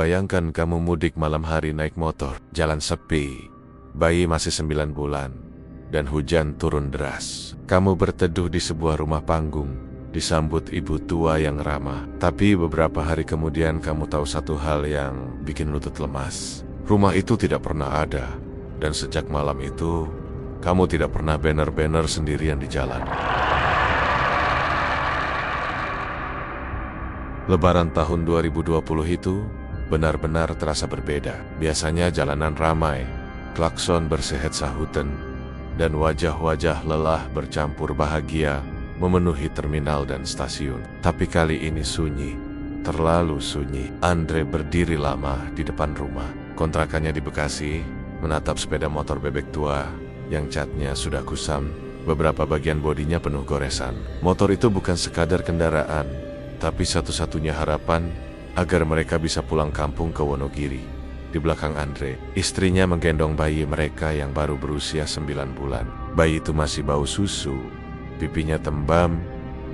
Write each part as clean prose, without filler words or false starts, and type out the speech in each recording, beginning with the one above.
bayangkan kamu mudik malam hari naik motor, jalan sepi, bayi masih 9 bulan, dan hujan turun deras. Kamu berteduh di sebuah rumah panggung, disambut ibu tua yang ramah. Tapi beberapa hari kemudian kamu tahu satu hal yang bikin lutut lemas. Rumah itu tidak pernah ada, dan sejak malam itu, kamu tidak pernah banner-banner sendirian di jalan. Lebaran tahun 2020 itu benar-benar terasa berbeda. Biasanya jalanan ramai, klakson bersehet sahutan, dan wajah-wajah lelah bercampur bahagia memenuhi terminal dan stasiun. Tapi kali ini sunyi, terlalu sunyi. Andre berdiri lama di depan rumah. Kontrakannya di Bekasi, menatap sepeda motor bebek tua yang catnya sudah kusam, beberapa bagian bodinya penuh goresan. Motor itu bukan sekadar kendaraan, tapi satu-satunya harapan agar mereka bisa pulang kampung ke Wonogiri. Di belakang Andre, istrinya menggendong bayi mereka yang baru berusia 9 bulan. Bayi itu masih bau susu, pipinya tembam,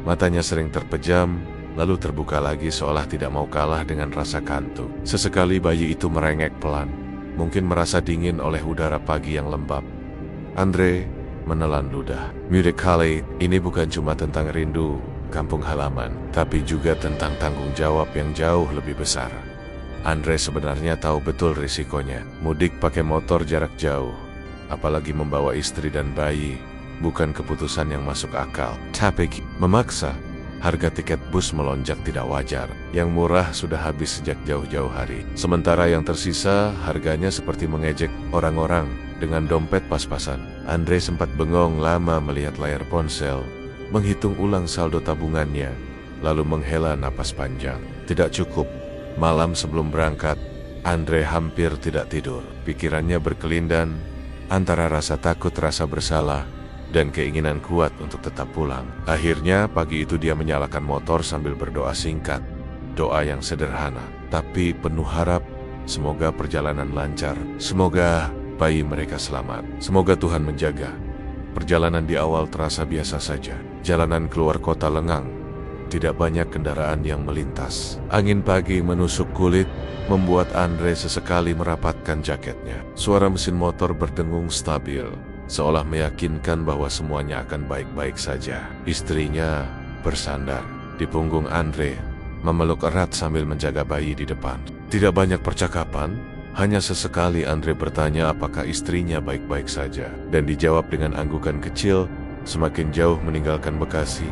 matanya sering terpejam, lalu terbuka lagi seolah tidak mau kalah dengan rasa kantuk. Sesekali bayi itu merengek pelan, mungkin merasa dingin oleh udara pagi yang lembab. Andre menelan ludah. Mudik kali ini bukan cuma tentang rindu kampung halaman, tapi juga tentang tanggung jawab yang jauh lebih besar. Andre sebenarnya tahu betul risikonya. Mudik pakai motor jarak jauh, apalagi membawa istri dan bayi, bukan keputusan yang masuk akal. Tapi memaksa, harga tiket bus melonjak tidak wajar. Yang murah sudah habis sejak jauh-jauh hari. Sementara yang tersisa, harganya seperti mengejek orang-orang dengan dompet pas-pasan. Andre sempat bengong lama melihat layar ponsel, menghitung ulang saldo tabungannya, lalu menghela napas panjang. Tidak cukup. Malam sebelum berangkat, Andre hampir tidak tidur. Pikirannya berkelindan antara rasa takut, rasa bersalah, dan keinginan kuat untuk tetap pulang. Akhirnya pagi itu dia menyalakan motor sambil berdoa singkat. Doa yang sederhana, tapi penuh harap. Semoga perjalanan lancar. Semoga bayi mereka selamat. Semoga Tuhan menjaga. Perjalanan di awal terasa biasa saja. Jalanan keluar kota lengang. Tidak banyak kendaraan yang melintas. Angin pagi menusuk kulit, membuat Andre sesekali merapatkan jaketnya. Suara mesin motor berdengung stabil, seolah meyakinkan bahwa semuanya akan baik-baik saja. Istrinya bersandar di punggung Andre, memeluk erat sambil menjaga bayi di depan. Tidak banyak percakapan, hanya sesekali Andre bertanya apakah istrinya baik-baik saja, dan dijawab dengan anggukan kecil. Semakin jauh meninggalkan Bekasi,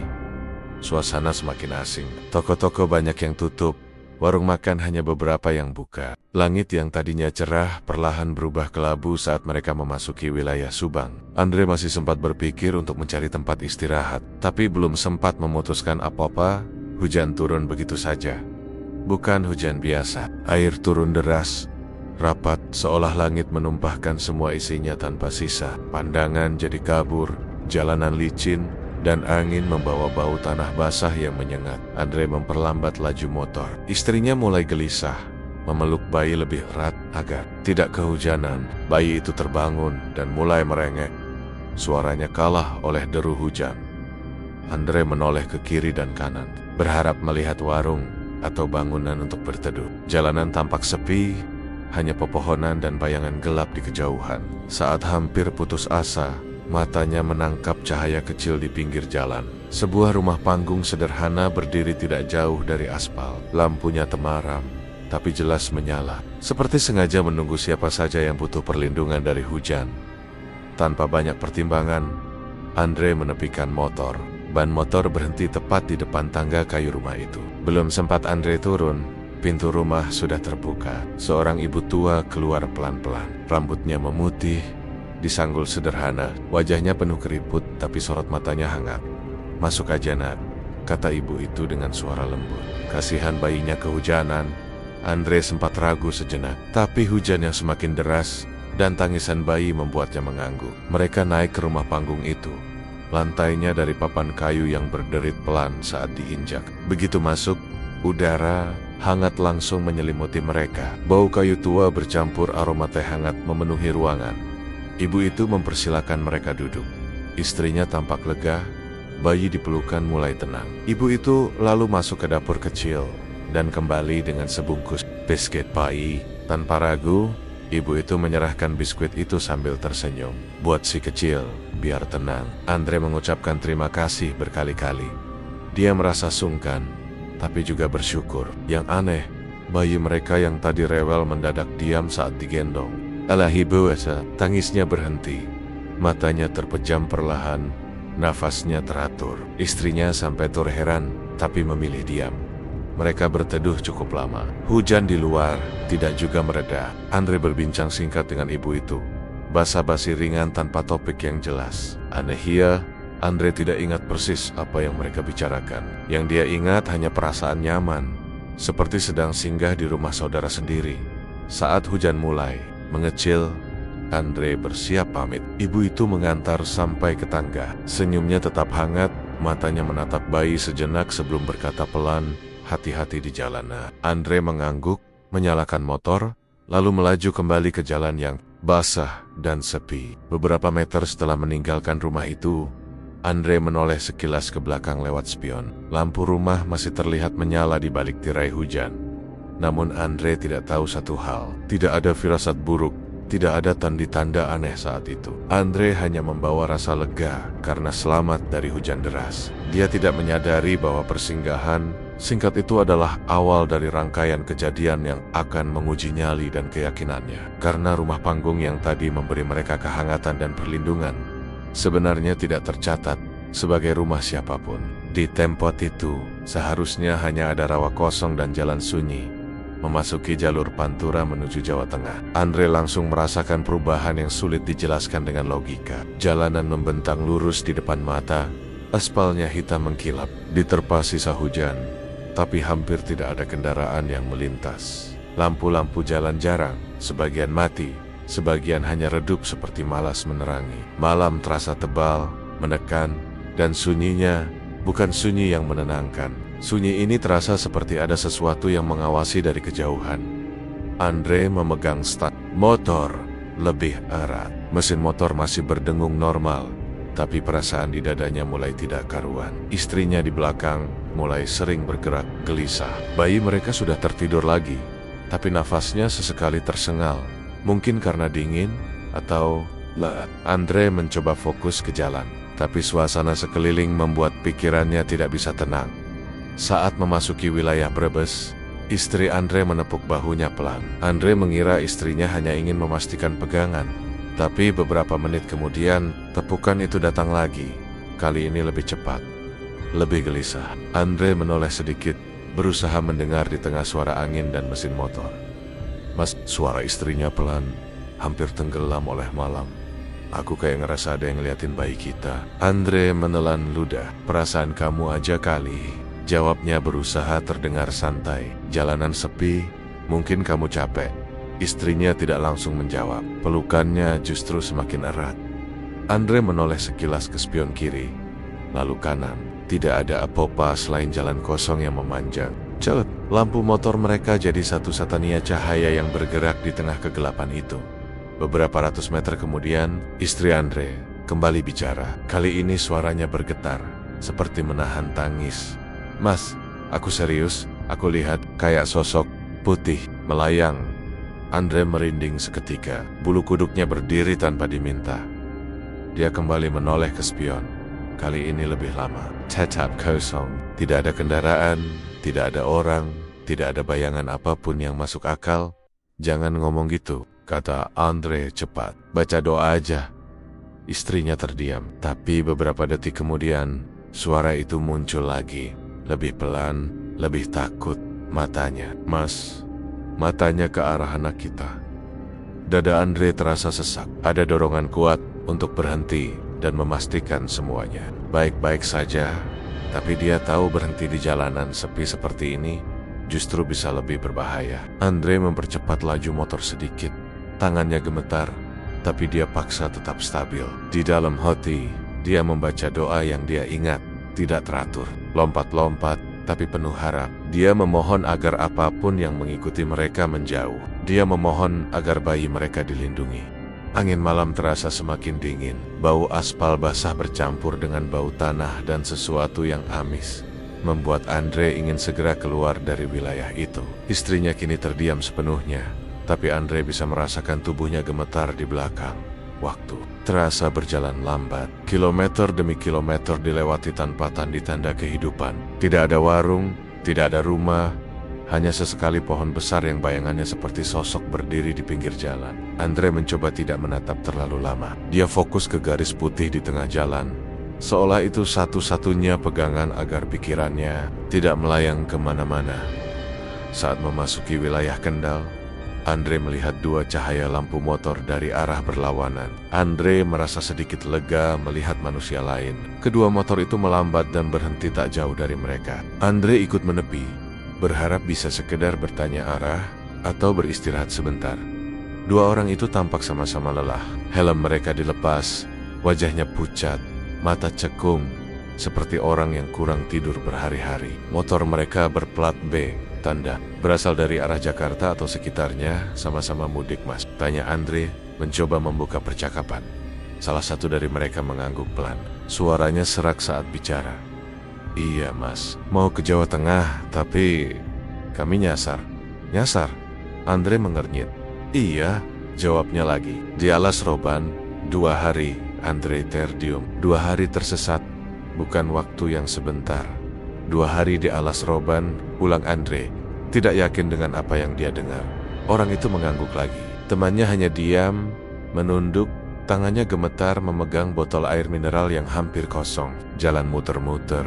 suasana semakin asing. Toko-toko banyak yang tutup, warung makan hanya beberapa yang buka. Langit yang tadinya cerah perlahan berubah kelabu saat mereka memasuki wilayah Subang. Andre masih sempat berpikir untuk mencari tempat istirahat, tapi belum sempat memutuskan apa-apa. Hujan turun begitu saja. Bukan hujan biasa. Air turun deras, rapat, seolah langit menumpahkan semua isinya tanpa sisa. Pandangan jadi kabur, jalanan licin, dan angin membawa bau tanah basah yang menyengat. Andre memperlambat laju motor. Istrinya mulai gelisah, memeluk bayi lebih erat agar tidak kehujanan. Bayi itu terbangun dan mulai merengek. Suaranya kalah oleh deru hujan. Andre menoleh ke kiri dan kanan, berharap melihat warung atau bangunan untuk berteduh. Jalanan tampak sepi, hanya pepohonan dan bayangan gelap di kejauhan. Saat hampir putus asa, matanya menangkap cahaya kecil di pinggir jalan. Sebuah rumah panggung sederhana berdiri tidak jauh dari aspal. Lampunya temaram, tapi jelas menyala, seperti sengaja menunggu siapa saja yang butuh perlindungan dari hujan. Tanpa banyak pertimbangan, Andre menepikan motor. Ban motor berhenti tepat di depan tangga kayu rumah itu. Belum sempat Andre turun, pintu rumah sudah terbuka. Seorang ibu tua keluar pelan-pelan. Rambutnya memutih, disanggul sederhana, wajahnya penuh keriput tapi sorot matanya hangat. "Masuk aja, Nak," kata ibu itu dengan suara lembut. Kasihan bayinya kehujanan. Andre sempat ragu sejenak, tapi hujan yang semakin deras dan tangisan bayi membuatnya mengangguk. Mereka naik ke rumah panggung itu. Lantainya dari papan kayu yang berderit pelan saat diinjak. Begitu masuk, udara hangat langsung menyelimuti mereka. Bau kayu tua bercampur aroma teh hangat memenuhi ruangan. Ibu itu mempersilakan mereka duduk. Istrinya tampak lega, bayi dipelukan mulai tenang. Ibu itu lalu masuk ke dapur kecil dan kembali dengan sebungkus Biskuit pai. Tanpa ragu, ibu itu menyerahkan biskuit itu sambil tersenyum. Buat si kecil, biar tenang. Andre mengucapkan terima kasih berkali-kali. Dia merasa sungkan, tapi juga bersyukur. Yang aneh, bayi mereka yang tadi rewel mendadak diam saat digendong. Alah ibu, tangisnya berhenti. Matanya terpejam perlahan, nafasnya teratur. Istrinya sampai terheran, tapi memilih diam. Mereka berteduh cukup lama. Hujan di luar tidak juga mereda. Andre berbincang singkat dengan ibu itu. Basa-basi ringan tanpa topik yang jelas. Anehnya, Andre tidak ingat persis apa yang mereka bicarakan. Yang dia ingat hanya perasaan nyaman, seperti sedang singgah di rumah saudara sendiri. Saat hujan mulai mengecil, Andre bersiap pamit. Ibu itu mengantar sampai ke tangga. Senyumnya tetap hangat, matanya menatap bayi sejenak sebelum berkata pelan, "Hati-hati di jalan." Andre mengangguk, menyalakan motor, lalu melaju kembali ke jalan yang basah dan sepi. Beberapa meter setelah meninggalkan rumah itu, Andre menoleh sekilas ke belakang lewat spion. Lampu rumah masih terlihat menyala di balik tirai hujan. Namun Andre tidak tahu satu hal, tidak ada firasat buruk, tidak ada tanda-tanda aneh saat itu. Andre hanya membawa rasa lega karena selamat dari hujan deras. Dia tidak menyadari bahwa persinggahan singkat itu adalah awal dari rangkaian kejadian yang akan menguji nyali dan keyakinannya. Karena rumah panggung yang tadi memberi mereka kehangatan dan perlindungan, sebenarnya tidak tercatat sebagai rumah siapapun. Di tempat itu, seharusnya hanya ada rawa kosong dan jalan sunyi memasuki jalur Pantura menuju Jawa Tengah. Andre langsung merasakan perubahan yang sulit dijelaskan dengan logika. Jalanan membentang lurus di depan mata, aspalnya hitam mengkilap, diterpa sisa hujan, tapi hampir tidak ada kendaraan yang melintas. Lampu-lampu jalan jarang, sebagian mati, sebagian hanya redup seperti malas menerangi. Malam terasa tebal, menekan, dan sunyinya bukan sunyi yang menenangkan. Sunyi ini terasa seperti ada sesuatu yang mengawasi dari kejauhan. Andre memegang start motor lebih erat. Mesin motor masih berdengung normal, tapi perasaan di dadanya mulai tidak karuan. Istrinya di belakang mulai sering bergerak gelisah. Bayi mereka sudah tertidur lagi, tapi nafasnya sesekali tersengal. Mungkin karena dingin atau lelah. Andre mencoba fokus ke jalan, tapi suasana sekeliling membuat pikirannya tidak bisa tenang. Saat memasuki wilayah Brebes, istri Andre menepuk bahunya pelan. Andre mengira istrinya hanya ingin memastikan pegangan, tapi beberapa menit kemudian, tepukan itu datang lagi. Kali ini lebih cepat, lebih gelisah. Andre menoleh sedikit, berusaha mendengar di tengah suara angin dan mesin motor. "Mas," suara istrinya pelan, hampir tenggelam oleh malam. "Aku kayak ngerasa ada yang ngeliatin bayi kita." Andre menelan ludah. "Perasaan kamu aja kali," jawabnya berusaha terdengar santai. "Jalanan sepi, mungkin kamu capek." Istrinya tidak langsung menjawab. Pelukannya justru semakin erat. Andre menoleh sekilas ke spion kiri, lalu kanan. Tidak ada apa-apa selain jalan kosong yang memanjang. Cepat, lampu motor mereka jadi satu-satunya cahaya yang bergerak di tengah kegelapan itu. Beberapa ratus meter kemudian, istri Andre kembali bicara. Kali ini suaranya bergetar, seperti menahan tangis. "Mas, aku serius. Aku lihat kayak sosok putih melayang." Andre merinding seketika. Bulu kuduknya berdiri tanpa diminta. Dia kembali menoleh ke spion. Kali ini lebih lama. Tetap kosong. Tidak ada kendaraan, tidak ada orang, tidak ada bayangan apapun yang masuk akal. "Jangan ngomong gitu," kata Andre cepat. "Baca doa aja." Istrinya terdiam. Tapi beberapa detik kemudian, suara itu muncul lagi. Lebih pelan, lebih takut. Matanya, "Mas." Matanya ke arah anak kita. Dada Andre terasa sesak. Ada dorongan kuat untuk berhenti dan memastikan semuanya baik-baik saja. Tapi dia tahu berhenti di jalanan sepi seperti ini justru bisa lebih berbahaya. Andre mempercepat laju motor sedikit. Tangannya gemetar, tapi dia paksa tetap stabil. Di dalam hati, dia membaca doa yang dia ingat, tidak teratur, lompat-lompat, tapi penuh harap. Dia memohon agar apapun yang mengikuti mereka menjauh. Dia memohon agar bayi mereka dilindungi. Angin malam terasa semakin dingin. Bau aspal basah bercampur dengan bau tanah dan sesuatu yang amis. membuat Andre ingin segera keluar dari wilayah itu. Istrinya kini terdiam sepenuhnya, tapi Andre bisa merasakan tubuhnya gemetar di belakang. Waktu terasa berjalan lambat. Kilometer demi kilometer dilewati tanpa tanda kehidupan. Tidak ada warung, tidak ada rumah, hanya sesekali pohon besar yang bayangannya seperti sosok berdiri di pinggir jalan. Andre mencoba tidak menatap terlalu lama. Dia fokus ke garis putih di tengah jalan, seolah itu satu-satunya pegangan agar pikirannya tidak melayang kemana-mana. Saat memasuki wilayah Kendal, Andre melihat dua cahaya lampu motor dari arah berlawanan. Andre merasa sedikit lega melihat manusia lain. Kedua motor itu melambat dan berhenti tak jauh dari mereka. Andre ikut menepi, berharap bisa sekedar bertanya arah atau beristirahat sebentar. Dua orang itu tampak sama-sama lelah. Helm mereka dilepas, wajahnya pucat, mata cekung, seperti orang yang kurang tidur berhari-hari. Motor mereka berplat B, tanda berasal dari arah Jakarta atau sekitarnya, sama-sama mudik mas. Tanya Andre, mencoba membuka percakapan. Salah satu dari mereka mengangguk pelan. Suaranya serak saat bicara. Iya mas, mau ke Jawa Tengah, tapi kami nyasar. Nyasar? Andre mengernyit. Iya, jawabnya lagi. Di alas roban, 2 hari, Andre terdium. 2 hari tersesat, bukan waktu yang sebentar. 2 hari di alas roban, ulang Andre, tidak yakin dengan apa yang dia dengar. Orang itu mengangguk lagi. Temannya hanya diam, menunduk, tangannya gemetar memegang botol air mineral yang hampir kosong. Jalan muter-muter,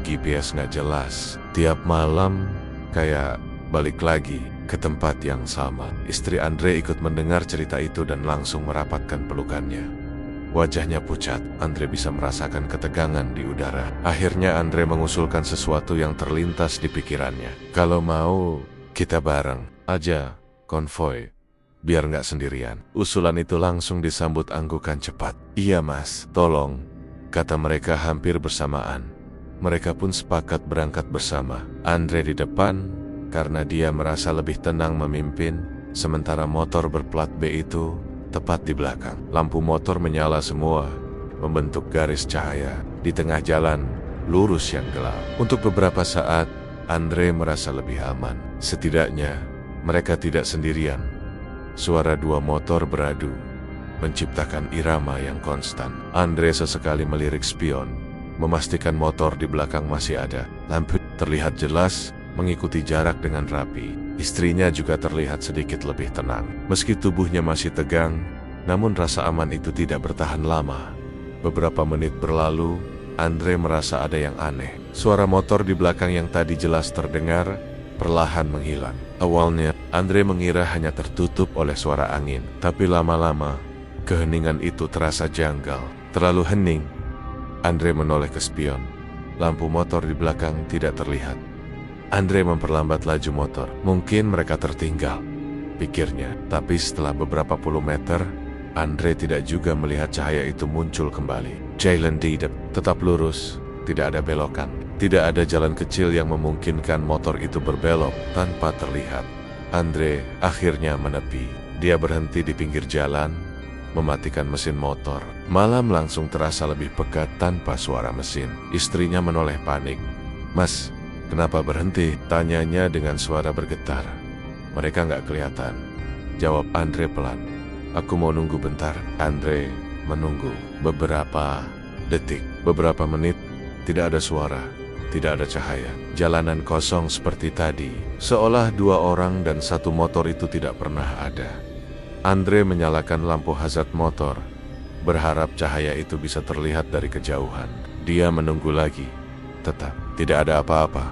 GPS nggak jelas. Tiap malam, kayak balik lagi ke tempat yang sama. Istri Andre ikut mendengar cerita itu dan langsung merapatkan pelukannya. Wajahnya pucat, Andre bisa merasakan ketegangan di udara. Akhirnya Andre mengusulkan sesuatu yang terlintas di pikirannya. Kalau mau, kita bareng aja, konvoy, biar nggak sendirian. Usulan itu langsung disambut anggukan cepat. Iya mas, tolong, kata mereka hampir bersamaan. Mereka pun sepakat berangkat bersama. Andre di depan, karena dia merasa lebih tenang memimpin, sementara motor berplat B itu tepat di belakang. Lampu motor menyala semua, membentuk garis cahaya di tengah jalan lurus yang gelap. Untuk beberapa saat, Andre merasa lebih aman. Setidaknya, mereka tidak sendirian. Suara 2 motor beradu, menciptakan irama yang konstan. Andre sesekali melirik spion, memastikan motor di belakang masih ada. Lampu terlihat jelas, mengikuti jarak dengan rapi. Istrinya juga terlihat sedikit lebih tenang. Meski tubuhnya masih tegang, namun rasa aman itu tidak bertahan lama. Beberapa menit berlalu, Andre merasa ada yang aneh. Suara motor di belakang yang tadi jelas terdengar, perlahan menghilang. Awalnya, Andre mengira hanya tertutup oleh suara angin. Tapi lama-lama, keheningan itu terasa janggal. Terlalu hening. Andre menoleh ke spion. Lampu motor di belakang tidak terlihat. Andre memperlambat laju motor. Mungkin mereka tertinggal, pikirnya. Tapi setelah beberapa puluh meter, Andre tidak juga melihat cahaya itu muncul kembali. Jalan tetap lurus, tidak ada belokan. Tidak ada jalan kecil yang memungkinkan motor itu berbelok tanpa terlihat. Andre akhirnya menepi. Dia berhenti di pinggir jalan, mematikan mesin motor. Malam langsung terasa lebih pekat tanpa suara mesin. Istrinya menoleh panik. Mas, kenapa berhenti? Tanyanya dengan suara bergetar. Mereka nggak kelihatan, jawab Andre pelan. Aku mau nunggu bentar. Andre menunggu beberapa detik, beberapa menit. Tidak ada suara, tidak ada cahaya. Jalanan kosong seperti tadi, seolah 2 orang dan 1 motor itu tidak pernah ada. Andre menyalakan lampu hazard motor, berharap cahaya itu bisa terlihat dari kejauhan. Dia menunggu lagi, tetap tidak ada apa-apa.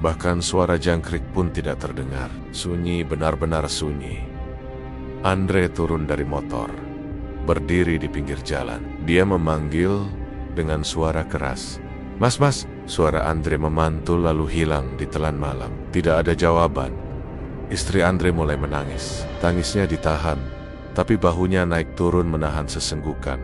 Bahkan suara jangkrik pun tidak terdengar. Sunyi, benar-benar sunyi. Andre turun dari motor, berdiri di pinggir jalan. Dia memanggil dengan suara keras. Mas, mas. Suara Andre memantul lalu hilang di telan malam. Tidak ada jawaban. Istri Andre mulai menangis. Tangisnya ditahan, tapi bahunya naik turun menahan sesenggukan.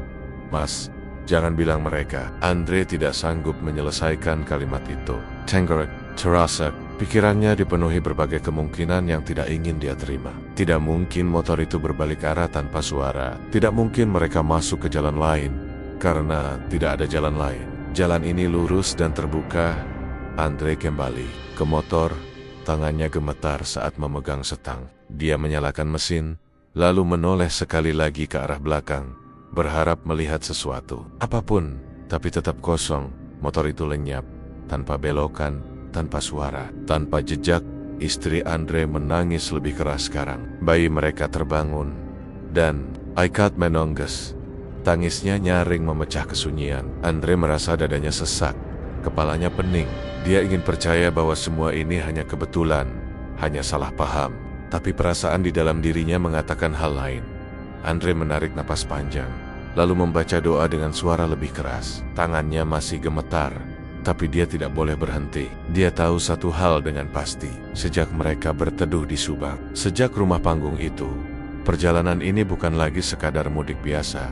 Mas, jangan bilang mereka. Andre tidak sanggup menyelesaikan kalimat itu. Tenggerak, terasa, pikirannya dipenuhi berbagai kemungkinan yang tidak ingin dia terima. Tidak mungkin motor itu berbalik arah tanpa suara. Tidak mungkin mereka masuk ke jalan lain, karena tidak ada jalan lain. Jalan ini lurus dan terbuka, Andre kembali ke motor, tangannya gemetar saat memegang setang. Dia menyalakan mesin, lalu menoleh sekali lagi ke arah belakang, berharap melihat sesuatu. Apapun, tapi tetap kosong. Motor itu lenyap, tanpa belokan, tanpa suara, tanpa jejak. Istri Andre menangis lebih keras sekarang. Bayi mereka terbangun, dan Aikat menongges. Tangisnya nyaring memecah kesunyian. Andre merasa dadanya sesak, kepalanya pening. Dia ingin percaya bahwa semua ini hanya kebetulan, hanya salah paham. Tapi perasaan di dalam dirinya mengatakan hal lain. Andre menarik napas panjang, lalu membaca doa dengan suara lebih keras. Tangannya masih gemetar, tapi dia tidak boleh berhenti. Dia tahu satu hal dengan pasti. Sejak mereka berteduh di Subang, sejak rumah panggung itu, perjalanan ini bukan lagi sekadar mudik biasa.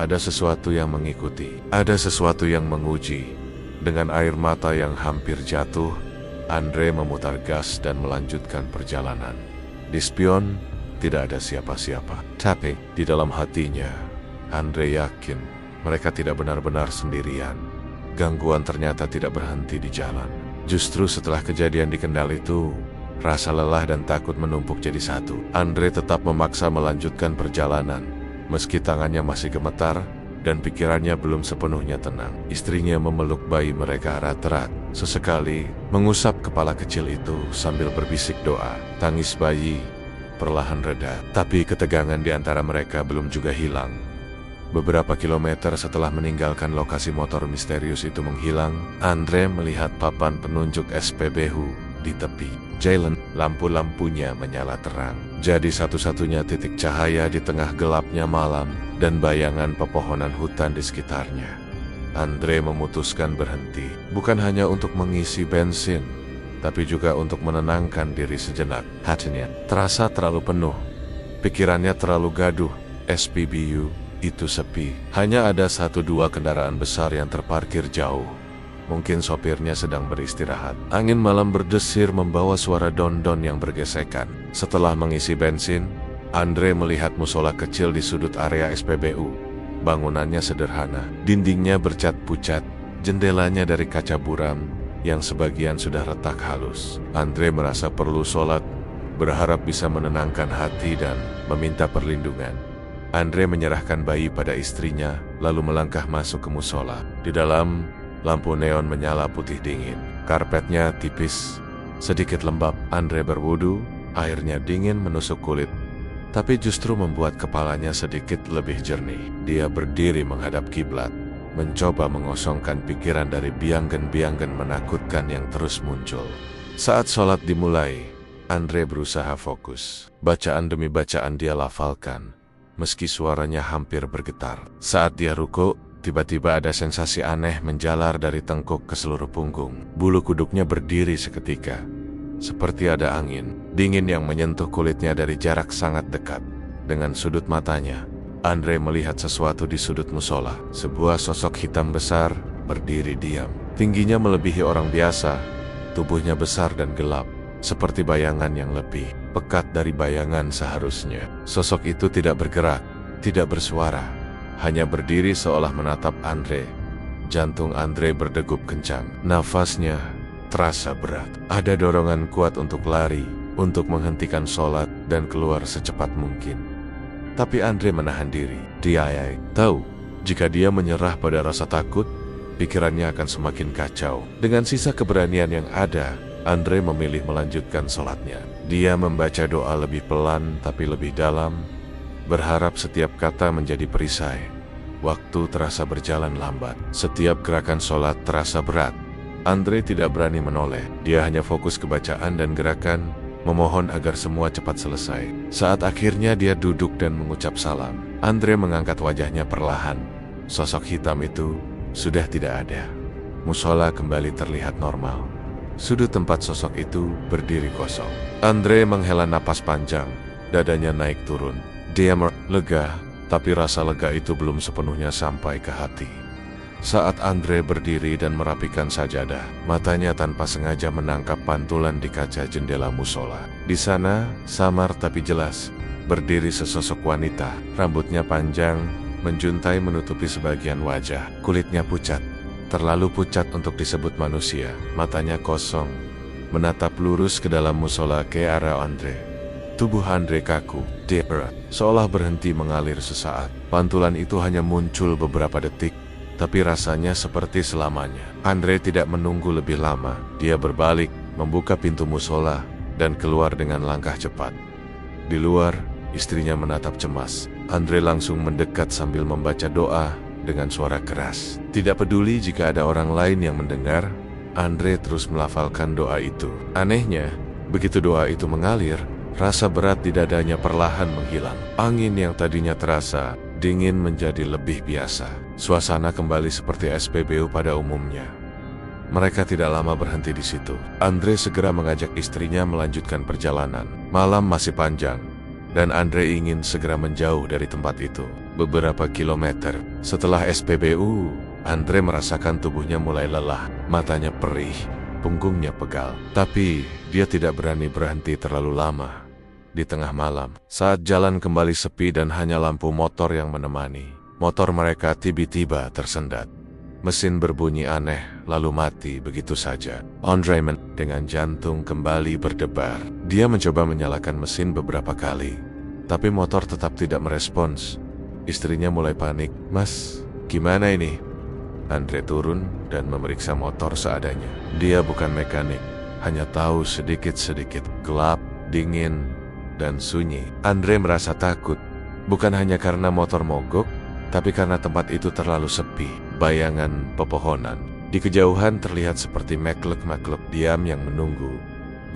Ada sesuatu yang mengikuti, ada sesuatu yang menguji. Dengan air mata yang hampir jatuh, Andre memutar gas dan melanjutkan perjalanan. Di spion, tidak ada siapa-siapa. Tapi, di dalam hatinya, Andre yakin mereka tidak benar-benar sendirian. Gangguan ternyata tidak berhenti di jalan. Justru setelah kejadian di Kendal itu, rasa lelah dan takut menumpuk jadi satu. Andre tetap memaksa melanjutkan perjalanan, meski tangannya masih gemetar dan pikirannya belum sepenuhnya tenang. Istrinya memeluk bayi mereka erat-erat, sesekali mengusap kepala kecil itu sambil berbisik doa. Tangis bayi perlahan reda, tapi ketegangan di antara mereka belum juga hilang. Beberapa kilometer setelah meninggalkan lokasi motor misterius itu menghilang, Andre melihat papan penunjuk SPBU di tepi jalan. Lampu-lampunya menyala terang, jadi satu-satunya titik cahaya di tengah gelapnya malam dan bayangan pepohonan hutan di sekitarnya. Andre memutuskan berhenti, bukan hanya untuk mengisi bensin, tapi juga untuk menenangkan diri sejenak. Hatinya terasa terlalu penuh, pikirannya terlalu gaduh. SPBU itu sepi, hanya ada 1-2 kendaraan besar yang terparkir jauh. Mungkin sopirnya sedang beristirahat. Angin malam berdesir membawa suara don-don yang bergesekan. Setelah mengisi bensin, Andre melihat musola kecil di sudut area SPBU. Bangunannya sederhana, dindingnya bercat pucat, jendelanya dari kaca buram yang sebagian sudah retak halus. Andre merasa perlu sholat, berharap bisa menenangkan hati dan meminta perlindungan. Andre menyerahkan bayi pada istrinya, lalu melangkah masuk ke musola. Di dalam, lampu neon menyala putih dingin. Karpetnya tipis, sedikit lembab. Andre berwudu, airnya dingin menusuk kulit, tapi justru membuat kepalanya sedikit lebih jernih. Dia berdiri menghadap kiblat, mencoba mengosongkan pikiran dari bianggen-bianggen menakutkan yang terus muncul. Saat sholat dimulai, Andre berusaha fokus. Bacaan demi bacaan dia lafalkan, meski suaranya hampir bergetar. Saat dia ruku, tiba-tiba ada sensasi aneh menjalar dari tengkuk ke seluruh punggung. Bulu kuduknya berdiri seketika, seperti ada angin dingin yang menyentuh kulitnya dari jarak sangat dekat. Dengan sudut matanya, Andre melihat sesuatu di sudut musola. Sebuah sosok hitam besar berdiri diam. Tingginya melebihi orang biasa, tubuhnya besar dan gelap, seperti bayangan yang lebih pekat dari bayangan seharusnya. Sosok itu tidak bergerak, tidak bersuara, hanya berdiri seolah menatap Andre. Jantung Andre berdegup kencang. Nafasnya terasa berat. Ada dorongan kuat untuk lari, untuk menghentikan sholat dan keluar secepat mungkin. Tapi Andre menahan diri. Dia tahu, jika dia menyerah pada rasa takut, pikirannya akan semakin kacau. Dengan sisa keberanian yang ada, Andre memilih melanjutkan sholatnya. Dia membaca doa lebih pelan tapi lebih dalam, berharap setiap kata menjadi perisai. Waktu terasa berjalan lambat. Setiap gerakan sholat terasa berat. Andre tidak berani menoleh. Dia hanya fokus ke bacaan dan gerakan, memohon agar semua cepat selesai. Saat akhirnya dia duduk dan mengucap salam, Andre mengangkat wajahnya perlahan. Sosok hitam itu sudah tidak ada. Musola kembali terlihat normal. Sudut tempat sosok itu berdiri kosong. Andre menghela napas panjang, dadanya naik turun. Dia lega, tapi rasa lega itu belum sepenuhnya sampai ke hati. Saat Andre berdiri dan merapikan sajadah, matanya tanpa sengaja menangkap pantulan di kaca jendela musola. Di sana, samar tapi jelas, berdiri sesosok wanita. Rambutnya panjang, menjuntai menutupi sebagian wajah. Kulitnya pucat, terlalu pucat untuk disebut manusia. Matanya kosong, menatap lurus ke dalam musola ke arah Andre. Tubuh Andre kaku, berat, seolah berhenti mengalir sesaat. Pantulan itu hanya muncul beberapa detik, tapi rasanya seperti selamanya. Andre tidak menunggu lebih lama. Dia berbalik, membuka pintu musola, dan keluar dengan langkah cepat. Di luar, istrinya menatap cemas. Andre langsung mendekat sambil membaca doa dengan suara keras. Tidak peduli jika ada orang lain yang mendengar, Andre terus melafalkan doa itu. Anehnya, begitu doa itu mengalir, rasa berat di dadanya perlahan menghilang. Angin yang tadinya terasa dingin menjadi lebih biasa. Suasana kembali seperti SPBU pada umumnya. Mereka tidak lama berhenti di situ. Andre segera mengajak istrinya melanjutkan perjalanan. Malam masih panjang, dan Andre ingin segera menjauh dari tempat itu. Beberapa kilometer setelah SPBU, Andre merasakan tubuhnya mulai lelah. Matanya perih, punggungnya pegal. Tapi dia tidak berani berhenti terlalu lama. Di tengah malam, saat jalan kembali sepi dan hanya lampu motor yang menemani, motor mereka tiba-tiba tersendat. Mesin berbunyi aneh, lalu mati begitu saja. Andre dengan jantung kembali berdebar. Dia mencoba menyalakan mesin beberapa kali, tapi motor tetap tidak merespons. Istrinya mulai panik. "Mas, gimana ini?" Andre turun dan memeriksa motor seadanya. Dia bukan mekanik, hanya tahu sedikit-sedikit. Gelap, dingin, dan sunyi. Andre merasa takut, bukan hanya karena motor mogok, tapi karena tempat itu terlalu sepi. Bayangan pepohonan di kejauhan terlihat seperti makhluk-makhluk diam yang menunggu.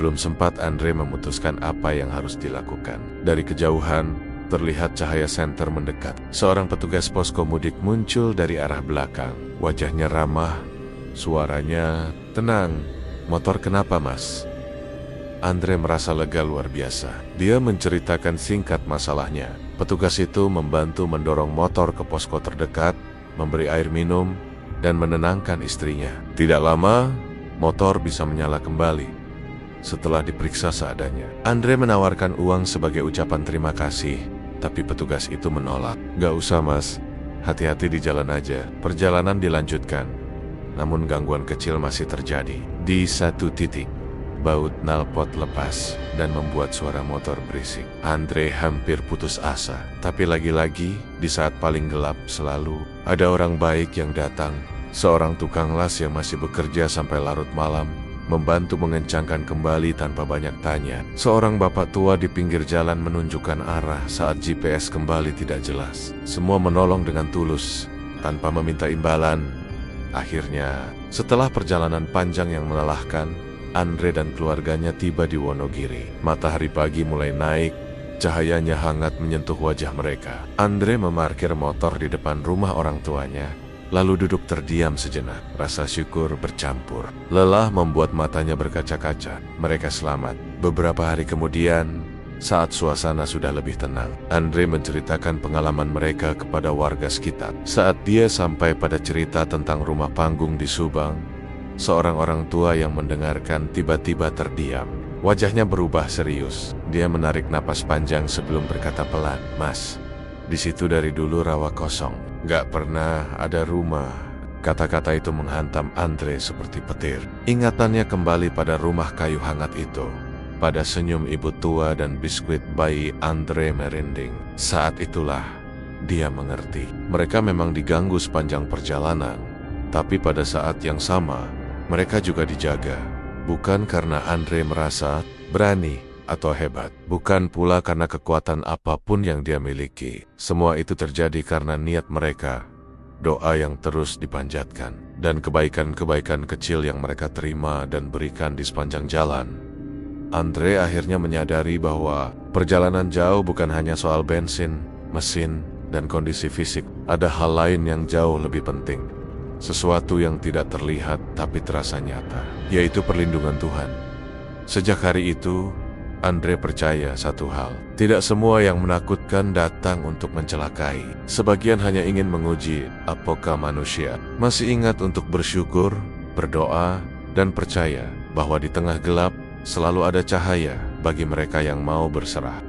Belum sempat Andre memutuskan apa yang harus dilakukan. Dari kejauhan, terlihat cahaya senter mendekat. Seorang petugas posko mudik muncul dari arah belakang. Wajahnya ramah, suaranya tenang. "Motor kenapa, Mas?" Andre merasa lega luar biasa. Dia menceritakan singkat masalahnya. Petugas itu membantu mendorong motor ke posko terdekat, memberi air minum, dan menenangkan istrinya. Tidak lama, motor bisa menyala kembali. Setelah diperiksa seadanya, Andre menawarkan uang sebagai ucapan terima kasih, tapi petugas itu menolak. "Gak usah, Mas. Hati-hati di jalan aja." Perjalanan dilanjutkan, namun gangguan kecil masih terjadi. Di satu titik, baut knalpot lepas dan membuat suara motor berisik. Andre hampir putus asa, tapi lagi-lagi di saat paling gelap selalu ada orang baik yang datang. Seorang tukang las yang masih bekerja sampai larut malam, membantu mengencangkan kembali tanpa banyak tanya. Seorang bapak tua di pinggir jalan menunjukkan arah saat GPS kembali tidak jelas. Semua menolong dengan tulus, tanpa meminta imbalan. Akhirnya, setelah perjalanan panjang yang melelahkan, Andre dan keluarganya tiba di Wonogiri. Matahari pagi mulai naik, cahayanya hangat menyentuh wajah mereka. Andre memarkir motor di depan rumah orang tuanya, lalu duduk terdiam sejenak. Rasa syukur bercampur. Lelah membuat matanya berkaca-kaca. Mereka selamat. Beberapa hari kemudian, saat suasana sudah lebih tenang, Andre menceritakan pengalaman mereka kepada warga sekitar. Saat dia sampai pada cerita tentang rumah panggung di Subang, seorang orang tua yang mendengarkan tiba-tiba terdiam. Wajahnya berubah serius. Dia menarik napas panjang sebelum berkata pelan, "Mas, di situ dari dulu rawa kosong. Gak pernah ada rumah." Kata-kata itu menghantam Andre seperti petir. Ingatannya kembali pada rumah kayu hangat itu, pada senyum ibu tua dan biskuit bayi. Andre merinding. Saat itulah dia mengerti. Mereka memang diganggu sepanjang perjalanan, tapi pada saat yang sama, mereka juga dijaga. Bukan karena Andre merasa berani atau hebat, bukan pula karena kekuatan apapun yang dia miliki. Semua itu terjadi karena niat mereka, doa yang terus dipanjatkan, dan kebaikan-kebaikan kecil yang mereka terima dan berikan di sepanjang jalan. Andre akhirnya menyadari bahwa perjalanan jauh bukan hanya soal bensin, mesin, dan kondisi fisik. Ada hal lain yang jauh lebih penting. Sesuatu yang tidak terlihat tapi terasa nyata, yaitu perlindungan Tuhan. Sejak hari itu, Andre percaya satu hal. Tidak semua yang menakutkan datang untuk mencelakai. Sebagian hanya ingin menguji apakah manusia masih ingat untuk bersyukur, berdoa, dan percaya bahwa di tengah gelap selalu ada cahaya bagi mereka yang mau berserah.